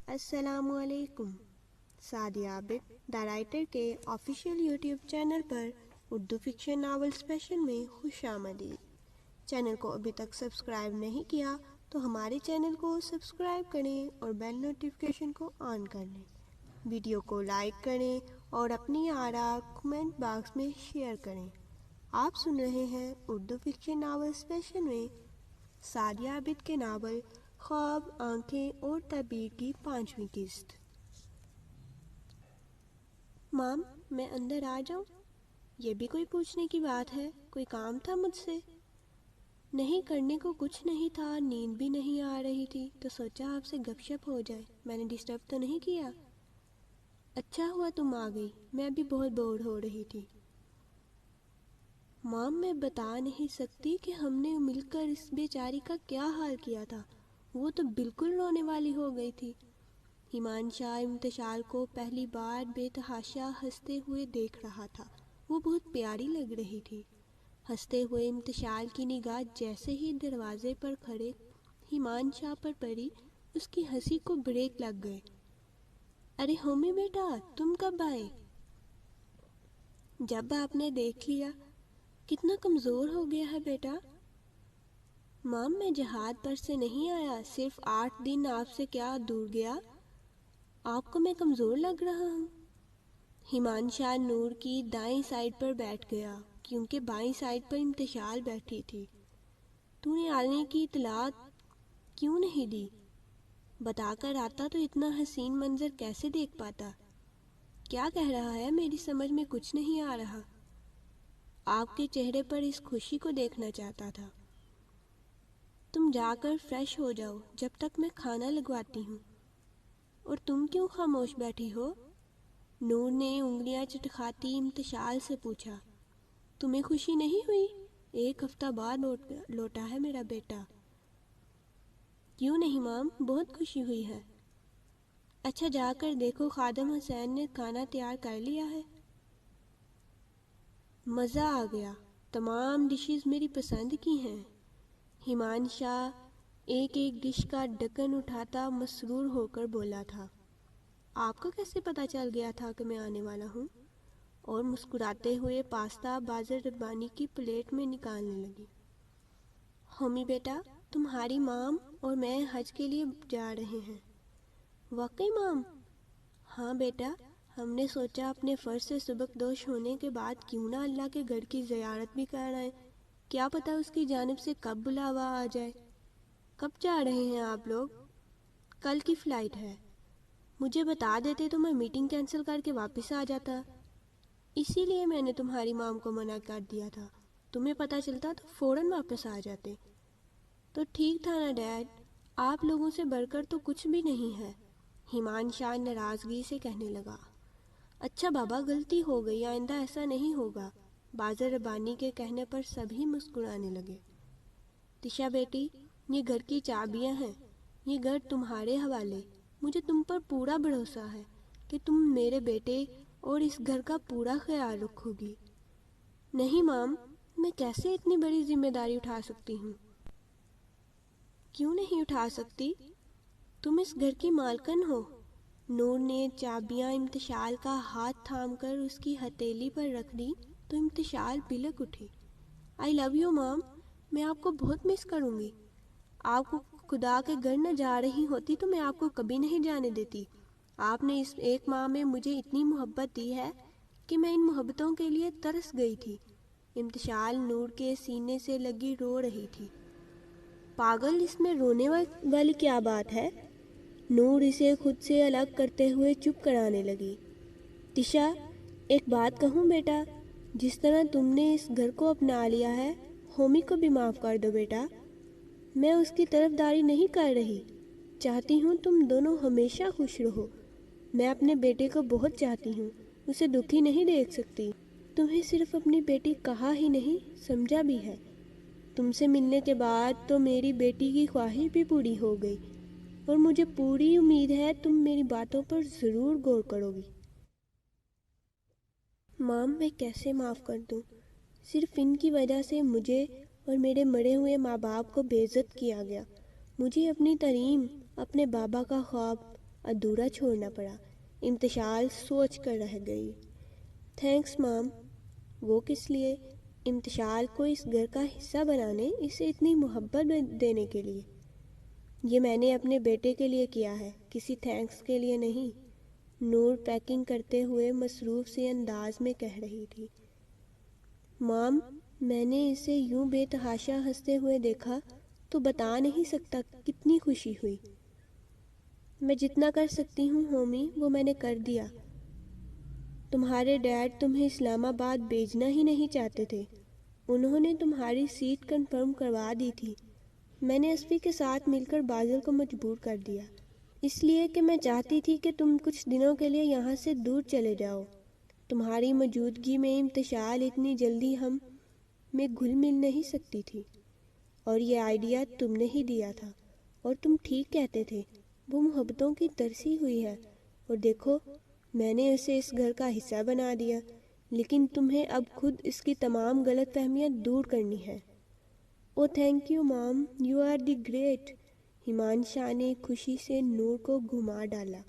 السلام علیکم. سعدیہ عابد the writer کے آفیشیل یوٹیوب چینل پر اردو فکشن ناول اسپیشل میں خوش آمدید. چینل کو ابھی تک سبسکرائب نہیں کیا تو ہمارے چینل کو سبسکرائب کریں اور بیل نوٹیفیکیشن کو آن کر لیں. ویڈیو کو لائک کریں اور اپنی آراء کمنٹ باکس میں شیئر کریں. آپ سن رہے ہیں اردو فکشن ناول اسپیشل میں سعدیہ عابد کے ناول خواب، آنکھیں اور تعبیر کی 5ویں قسط. مام، میں اندر آ جاؤں؟ یہ بھی کوئی پوچھنے کی بات ہے؟ کوئی کام تھا مجھ سے؟ نہیں، کرنے کو کچھ نہیں تھا، نیند بھی نہیں آ رہی تھی تو سوچا آپ سے گپ شپ ہو جائے. میں نے ڈسٹرب تو نہیں کیا؟ اچھا ہوا تم آ گئی، میں ابھی بہت بور ہو رہی تھی. مام، میں بتا نہیں سکتی کہ ہم نے مل کر اس بیچاری کا کیا حال کیا تھا. وہ تو بالکل رونے والی ہو گئی تھی. ہمانشا امتشال کو پہلی بار بے تحاشا ہنستے ہوئے دیکھ رہا تھا. وہ بہت پیاری لگ رہی تھی. ہنستے ہوئے امتشال کی نگاہ جیسے ہی دروازے پر کھڑے ہمانشا پر پڑی، اس کی ہنسی کو بریک لگ گئے. ارے ہومی بیٹا، تم کب آئے؟ جب آپ نے دیکھ لیا. کتنا کمزور ہو گیا ہے بیٹا؟ مام، میں جہاد پر سے نہیں آیا، صرف 8 دن آپ سے کیا دور گیا. آپ کو میں کمزور لگ رہا ہوں؟ ہمانشا نور کی دائیں سائڈ پر بیٹھ گیا کیونکہ بائیں سائڈ پر امتشال بیٹھی تھی. تو نے آنے کی اطلاع کیوں نہیں دی؟ بتا کر آتا تو اتنا حسین منظر کیسے دیکھ پاتا. کیا کہہ رہا ہے؟ میری سمجھ میں کچھ نہیں آ رہا. آپ کے چہرے پر اس خوشی کو دیکھنا چاہتا تھا. تم جا کر فریش ہو جاؤ جب تک میں کھانا لگواتی ہوں. اور تم کیوں خاموش بیٹھی ہو؟ نور نے انگلیاں چٹکھاتی امتشال سے پوچھا. تمہیں خوشی نہیں ہوئی؟ 1 ہفتہ بعد لوٹا ہے میرا بیٹا. کیوں نہیں مام، بہت خوشی ہوئی ہے. اچھا جا کر دیکھو خادم حسین نے کھانا تیار کر لیا ہے. مزہ آ گیا، تمام ڈشز میری پسند کی ہیں. ہمانشا ایک ڈش کا ڈھکن اٹھاتا مسرور ہو کر بولا تھا. آپ کو کیسے پتا چل گیا تھا کہ میں آنے والا ہوں؟ اور مسکراتے ہوئے پاستا بازر ربانی کی پلیٹ میں نکالنے لگی. ہومی بیٹا، تمہاری مام اور میں حج کے لیے جا رہے ہیں. واقعی مام؟ ہاں بیٹا، ہم نے سوچا اپنے فرض سے سبکدوش ہونے کے بعد کیوں نہ اللہ کے گھر کی زیارت بھی کر آئیں. کیا پتہ اس کی جانب سے کب بلاوا آ جائے. کب جا رہے ہیں آپ لوگ؟ کل کی فلائٹ ہے. مجھے بتا دیتے تو میں میٹنگ کینسل کر کے واپس آ جاتا. اسی لیے میں نے تمہاری مام کو منع کر دیا تھا. تمہیں پتہ چلتا تو فوراً واپس آ جاتے. تو ٹھیک تھا نا ڈیڈ، آپ لوگوں سے بڑھ کر تو کچھ بھی نہیں ہے. ہمانشا ناراضگی سے کہنے لگا. اچھا بابا، غلطی ہو گئی، آئندہ ایسا نہیں ہوگا. بازر ربانی کے کہنے پر سبھی مسکرانے لگے. تشا بیٹی، یہ گھر کی چابیاں ہیں، یہ گھر تمہارے حوالے. مجھے تم پر پورا بھروسہ ہے کہ تم میرے بیٹے اور اس گھر کا پورا خیال رکھو گی. نہیں مام، میں کیسے اتنی بڑی ذمہ داری اٹھا سکتی ہوں؟ کیوں نہیں اٹھا سکتی؟ تم اس گھر کی مالکن ہو. نور نے چابیاں امتشال کا ہاتھ تھام کر اس کی ہتھیلی پر رکھ دی تو امتشال بلک اٹھی. آئی لو یو مام، میں آپ کو بہت مس کروں گی. آپ کو خدا کے گھر نہ جا رہی ہوتی تو میں آپ کو کبھی نہیں جانے دیتی. آپ نے اس 1 ماہ میں مجھے اتنی محبت دی ہے کہ میں ان محبتوں کے لیے ترس گئی تھی. امتشال نور کے سینے سے لگی رو رہی تھی. پاگل، اس میں رونے والی کیا بات ہے؟ نور اسے خود سے الگ کرتے ہوئے چپ کرانے لگی. تشا، ایک بات کہوں بیٹا، جس طرح تم نے اس گھر کو اپنا لیا ہے، ہومی کو بھی معاف کر دو بیٹا. میں اس کی طرفداری نہیں کر رہی، چاہتی ہوں تم دونوں ہمیشہ خوش رہو. میں اپنے بیٹے کو بہت چاہتی ہوں، اسے دکھی نہیں دیکھ سکتی. تمہیں صرف اپنی بیٹی کہا ہی نہیں، سمجھا بھی ہے. تم سے ملنے کے بعد تو میری بیٹی کی خواہش بھی پوری ہو گئی اور مجھے پوری امید ہے تم میری باتوں پر ضرور غور کرو گی. مام، میں کیسے معاف کر دوں؟ صرف ان کی وجہ سے مجھے اور میرے مرے ہوئے ماں باپ کو بے عزت کیا گیا. مجھے اپنی تریم، اپنے بابا کا خواب، ادھورا چھوڑنا پڑا۔ امتشال سوچ کر رہ گئی۔ تھینکس مام۔ وہ کس لیے؟ امتشال کو اس گھر کا حصہ بنانے، اسے اتنی محبت دینے کے لیے۔ یہ میں نے اپنے بیٹے کے لیے کیا ہے، کسی تھینکس کے لیے نہیں، نور پیکنگ کرتے ہوئے مصروف سے انداز میں کہہ رہی تھی۔ مام، میں نے اسے یوں بے تحاشا ہنستے ہوئے دیکھا تو بتا نہیں سکتا کتنی خوشی ہوئی۔ میں جتنا کر سکتی ہوں ہومی وہ میں نے کر دیا۔ تمہارے ڈیڈ تمہیں اسلام آباد بھیجنا ہی نہیں چاہتے تھے، انہوں نے تمہاری سیٹ کنفرم کروا دی تھی۔ میں نے اسفی کے ساتھ مل کر بازل کو مجبور کر دیا، اس لیے کہ میں چاہتی تھی کہ تم کچھ دنوں کے لیے یہاں سے دور چلے جاؤ۔ تمہاری موجودگی میں امتشال اتنی جلدی ہم میں گھل مل نہیں سکتی تھی، اور یہ آئیڈیا تم نے ہی دیا تھا، اور تم ٹھیک کہتے تھے، وہ محبتوں کی ترسی ہوئی ہے، اور دیکھو میں نے اسے اس گھر کا حصہ بنا دیا، لیکن تمہیں اب خود اس کی تمام غلط فہمیاں دور کرنی ہے۔ او تھینک یو مام، یو آر دی گریٹ۔ ہمانشا نے خوشی سے نور کو گھما ڈالا۔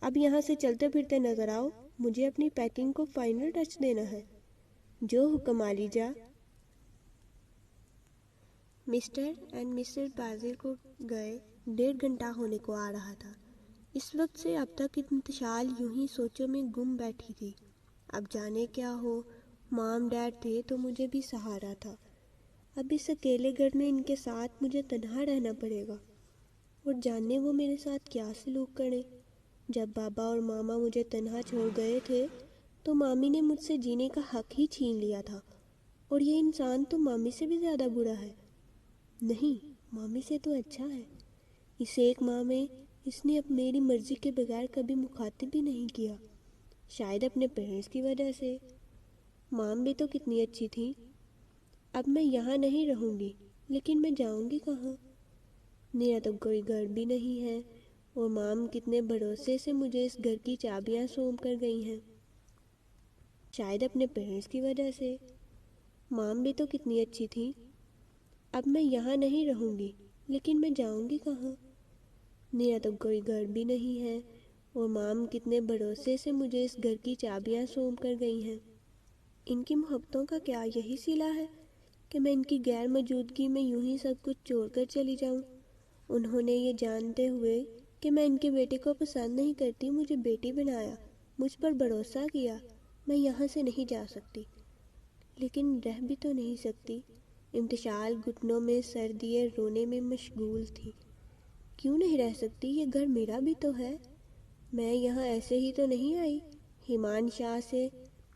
اب یہاں سے چلتے پھرتے نظر آؤ، مجھے اپنی پیکنگ کو فائنل ٹچ دینا ہے۔ جو حکم عالی جا۔ مسٹر اینڈ مسز بازل کو گئے 1.5 گھنٹہ ہونے کو آ رہا تھا۔ اس وقت سے اب تک امتشال یوں ہی سوچوں میں گم بیٹھی تھی۔ اب جانے کیا ہو، مام ڈیڈ تھے تو مجھے بھی سہارا تھا، اب اس اکیلے گھر میں ان کے ساتھ مجھے تنہا رہنا پڑے گا، اور جانے وہ میرے ساتھ کیا سلوک کریں۔ جب بابا اور ماما مجھے تنہا چھوڑ گئے تھے تو مامی نے مجھ سے جینے کا حق ہی چھین لیا تھا، اور یہ انسان تو مامی سے بھی زیادہ برا ہے۔ نہیں، مامی سے تو اچھا ہے۔ اس ایک ماہ میں اس نے اب میری مرضی کے بغیر کبھی مخاطب بھی نہیں کیا، شاید اپنے پیرنٹس کی وجہ سے۔ مام بھی تو کتنی اچھی تھی۔ اب میں یہاں نہیں رہوں گی، لیکن میں جاؤں گی کہاں؟ میرا تو کوئی گھر بھی نہیں ہے، اور مام کتنے بھروسے سے مجھے اس گھر کی چابیاں سونپ کر گئی ہیں، شاید اپنے پیرنٹس کی وجہ سے۔ مام بھی تو کتنی اچھی تھی۔ اب میں یہاں نہیں رہوں گی، لیکن میں جاؤں گی کہاں؟ میرا تو کوئی گھر بھی نہیں ہے، اور مام کتنے بھروسے سے مجھے اس گھر کی چابیاں سونپ کر گئی ہیں۔ ان کی محبتوں کا کیا یہی صلہ ہے کہ میں ان کی غیر موجودگی میں یوں ہی سب کچھ چھوڑ کر چلی جاؤں؟ انہوں نے یہ جانتے ہوئے کہ میں ان کے بیٹے کو پسند نہیں کرتی مجھے بیٹی بنایا، مجھ پر بھروسہ کیا۔ میں یہاں سے نہیں جا سکتی، لیکن رہ بھی تو نہیں سکتی۔ امتشال گھٹنوں میں سر دیے رونے میں مشغول تھی۔ کیوں نہیں رہ سکتی؟ یہ گھر میرا بھی تو ہے، میں یہاں ایسے ہی تو نہیں آئی۔ ہمانشا سے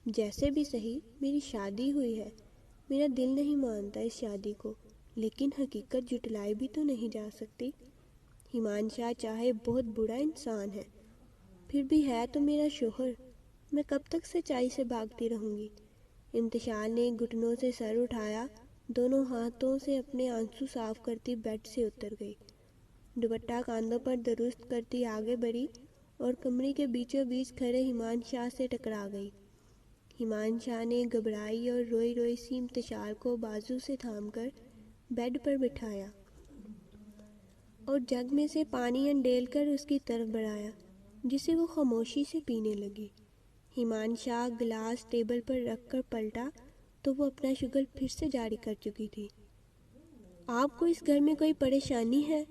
جیسے بھی صحیح میری شادی ہوئی ہے، میرا دل نہیں مانتا اس شادی کو، لیکن حقیقت جھٹلائی بھی تو نہیں جا سکتی۔ ہمانشا چاہے بہت برا انسان ہے، پھر بھی ہے تو میرا شوہر، میں کب تک سچائی سے بھاگتی رہوں گی؟ امتشال نے گھٹنوں سے سر اٹھایا، دونوں ہاتھوں سے اپنے آنسو صاف کرتی بیڈ سے اتر گئی، دوپٹہ کاندھوں پر درست کرتی آگے بڑھی اور کمرے کے بیچوں بیچ کھڑے ہمانشا سے ٹکرا گئی۔ ہمانشا نے گھبرائی اور روئی روئی سی امتشال کو بازو سے تھام کر بیڈ پر بٹھایا اور جگ میں سے پانی انڈیل کر اس کی طرف بڑھایا، جسے وہ خاموشی سے پینے لگی۔ ہمانشا گلاس ٹیبل پر رکھ کر پلٹا تو وہ اپنا شگل پھر سے جاری کر چکی تھی۔ آپ کو اس گھر میں کوئی پریشانی ہے؟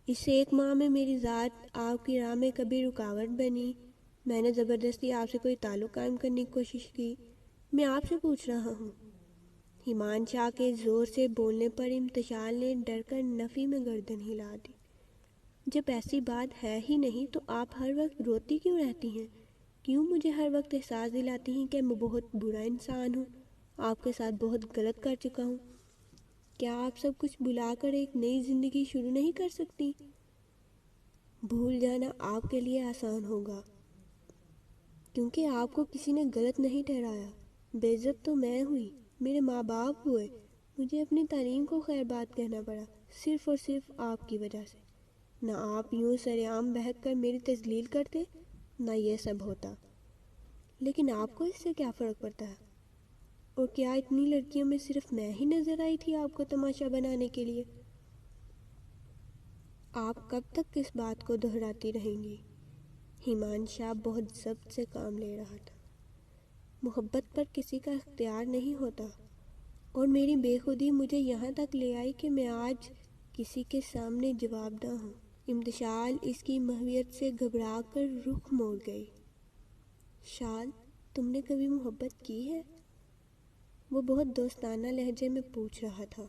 اس ایک ماہ میں میری ذات آپ کی راہ میں کبھی رکاوٹ بنی؟ میں نے زبردستی آپ سے کوئی تعلق قائم کرنے کی کوشش کی؟ میں آپ سے پوچھ رہا ہوں۔ ہمانشا کے زور سے بولنے پر امتشال نے ڈر کر نفی میں گردن ہلا دی۔ جب ایسی بات ہے ہی نہیں تو آپ ہر وقت روتی کیوں رہتی ہیں؟ کیوں مجھے ہر وقت احساس دلاتی ہیں کہ میں بہت برا انسان ہوں، آپ کے ساتھ بہت غلط کر چکا ہوں؟ کیا آپ سب کچھ بھلا کر ایک نئی زندگی شروع نہیں کر سکتی؟ بھول جانا آپ کے لیے آسان ہوگا، کیونکہ آپ کو کسی نے غلط نہیں ٹھہرایا۔ بے عزت تو میں ہوئی، میرے ماں باپ ہوئے، مجھے اپنی تعلیم کو خیر بات کہنا پڑا، صرف اور صرف آپ کی وجہ سے۔ نہ آپ یوں سرعام بہک کر میری تذلیل کرتے، نہ یہ سب ہوتا، لیکن آپ کو اس سے کیا فرق پڑتا ہے؟ اور کیا اتنی لڑکیوں میں صرف میں ہی نظر آئی تھی آپ کو تماشا بنانے کے لیے؟ آپ کب تک اس بات کو دہراتی رہیں گی؟ ہیمانشا بہت ضبط سے کام لے رہا تھا۔ محبت پر کسی کا اختیار نہیں ہوتا، اور میری بے خودی مجھے یہاں تک لے آئی کہ میں آج کسی کے سامنے جواب دہ ہوں۔ امتشال اس کی محویت سے گھبرا کر رخ موڑ گئی۔ شال، تم نے کبھی محبت کی ہے؟ وہ بہت دوستانہ لہجے میں پوچھ رہا تھا۔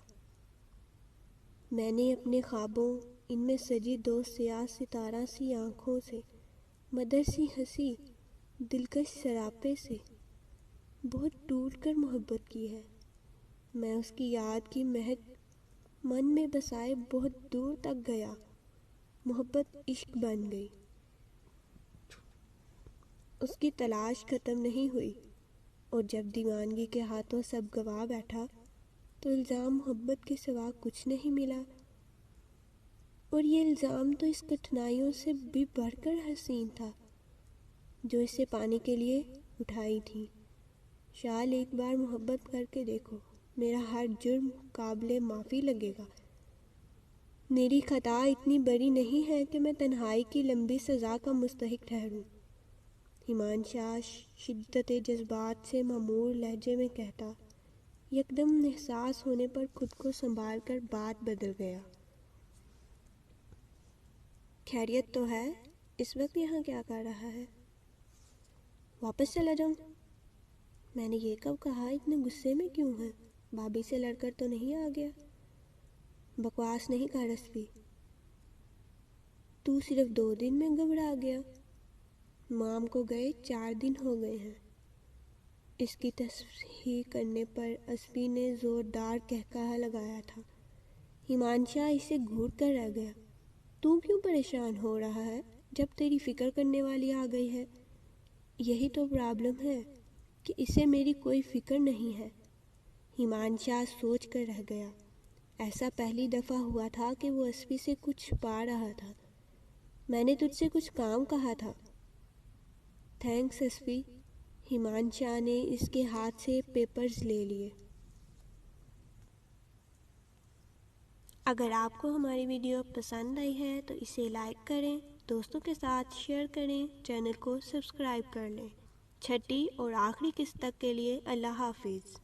میں نے اپنے خوابوں، ان میں سجی دو سیاہ ستارہ سی آنکھوں سے، مدر سی ہنسی، دلکش سراپے سے بہت ٹوٹ کر محبت کی ہے۔ میں اس کی یاد کی مہک من میں بسائے بہت دور تک گیا۔ محبت عشق بن گئی۔ اس کی تلاش ختم نہیں ہوئی، اور جب دیوانگی کے ہاتھوں سب گوا بیٹھا تو الزام محبت کے سوا کچھ نہیں ملا، اور یہ الزام تو اس کٹھنائیوں سے بھی بڑھ کر حسین تھا جو اسے پانے کے لیے اٹھائی تھی۔ شال، ایک بار محبت کر کے دیکھو، میرا ہر جرم قابل معافی لگے گا۔ میری خطا اتنی بڑی نہیں ہے کہ میں تنہائی کی لمبی سزا کا مستحق ٹھہروں۔ ہیمانشا شدت جذبات سے معمور لہجے میں کہتا، یکدم احساس ہونے پر خود کو سنبھال کر بات بدل گیا۔ خیریت تو ہے؟ اس وقت یہاں کیا کر رہا ہے؟ واپس چلا جاؤں؟ میں نے یہ کب کہا؟ اتنے غصے میں کیوں ہے؟ بھابھی سے لڑ کر تو نہیں آ گیا؟ بکواس نہیں کر رسوی، تو صرف 2 دن میں گھبرا گیا؟ مام کو گئے 4 دن ہو گئے ہیں۔ اس کی تصحیح کرنے پر اسفی نے زوردار قہقہہ لگایا تھا۔ ہیمانشا اسے گھور کر رہ گیا۔ تو کیوں پریشان ہو رہا ہے جب تیری فکر کرنے والی آ گئی ہے؟ یہی تو پرابلم ہے کہ اسے میری کوئی فکر نہیں ہے۔ ہیمانشا سوچ کر رہ گیا۔ ایسا پہلی دفعہ ہوا تھا کہ وہ اسفی سے کچھ چھپا رہا تھا۔ میں نے تجھ سے کچھ کام کہا تھا۔ تھینکس اسفی۔ ہیمانشا نے اس کے ہاتھ سے پیپرز لے لیے۔ اگر آپ کو ہماری ویڈیو پسند آئی ہے تو اسے لائک کریں، دوستوں کے ساتھ شیئر کریں، چینل کو سبسکرائب کر لیں۔ چھٹی اور آخری قسط تک کے لیے اللہ حافظ۔